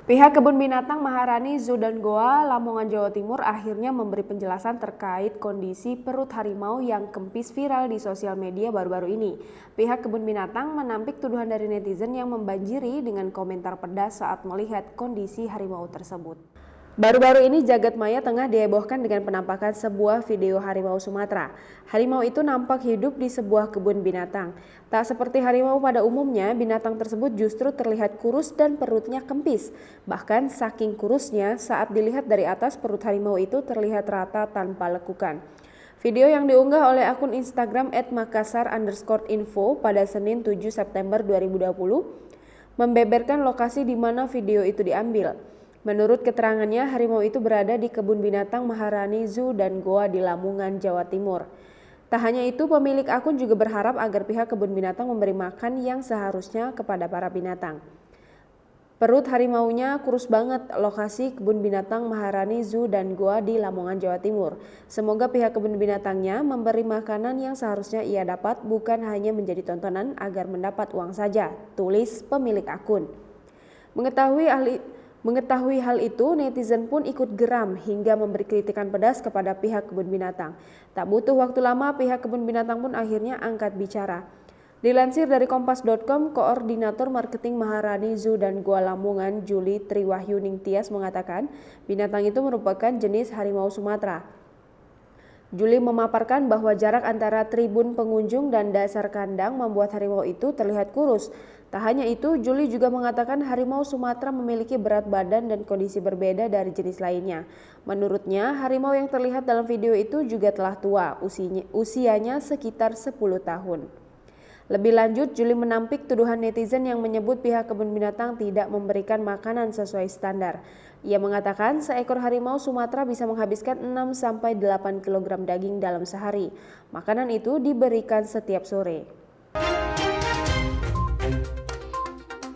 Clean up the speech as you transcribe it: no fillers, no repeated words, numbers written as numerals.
Pihak Kebun Binatang Maharani Zoo dan Goa, Lamongan, Jawa Timur akhirnya memberi penjelasan terkait kondisi perut harimau yang kempis viral di sosial media baru-baru ini. Pihak Kebun Binatang menampik tuduhan dari netizen yang membanjiri dengan komentar pedas saat melihat kondisi harimau tersebut. Baru-baru ini jagat maya tengah dihebohkan dengan penampakan sebuah video harimau Sumatera. Harimau itu nampak hidup di sebuah kebun binatang. Tak seperti harimau pada umumnya, binatang tersebut justru terlihat kurus dan perutnya kempis. Bahkan saking kurusnya, saat dilihat dari atas perut harimau itu terlihat rata tanpa lekukan. Video yang diunggah oleh akun Instagram @makassar_info pada Senin 7 September 2020 membeberkan lokasi di mana video itu diambil. Menurut keterangannya, harimau itu berada di Kebun Binatang Maharani Zoo dan Goa di Lamongan, Jawa Timur. Tak hanya itu, pemilik akun juga berharap agar pihak kebun binatang memberi makan yang seharusnya kepada para binatang. Perut harimaunya kurus banget, lokasi Kebun Binatang Maharani Zoo dan Goa di Lamongan, Jawa Timur. Semoga pihak kebun binatangnya memberi makanan yang seharusnya ia dapat, bukan hanya menjadi tontonan agar mendapat uang saja, tulis pemilik akun. Mengetahui hal itu, netizen pun ikut geram hingga memberi kritikan pedas kepada pihak kebun binatang. Tak butuh waktu lama, pihak kebun binatang pun akhirnya angkat bicara. Dilansir dari kompas.com, Koordinator Marketing Maharani Zoo dan Goa Lamongan, Juli Triwahyuning Tias mengatakan, binatang itu merupakan jenis harimau Sumatera. Juli memaparkan bahwa jarak antara tribun pengunjung dan dasar kandang membuat harimau itu terlihat kurus. Tak hanya itu, Juli juga mengatakan harimau Sumatera memiliki berat badan dan kondisi berbeda dari jenis lainnya. Menurutnya, harimau yang terlihat dalam video itu juga telah tua, usianya sekitar 10 tahun. Lebih lanjut, Juli menampik tuduhan netizen yang menyebut pihak kebun binatang tidak memberikan makanan sesuai standar. Ia mengatakan seekor harimau Sumatera bisa menghabiskan 6-8 kg daging dalam sehari. Makanan itu diberikan setiap sore.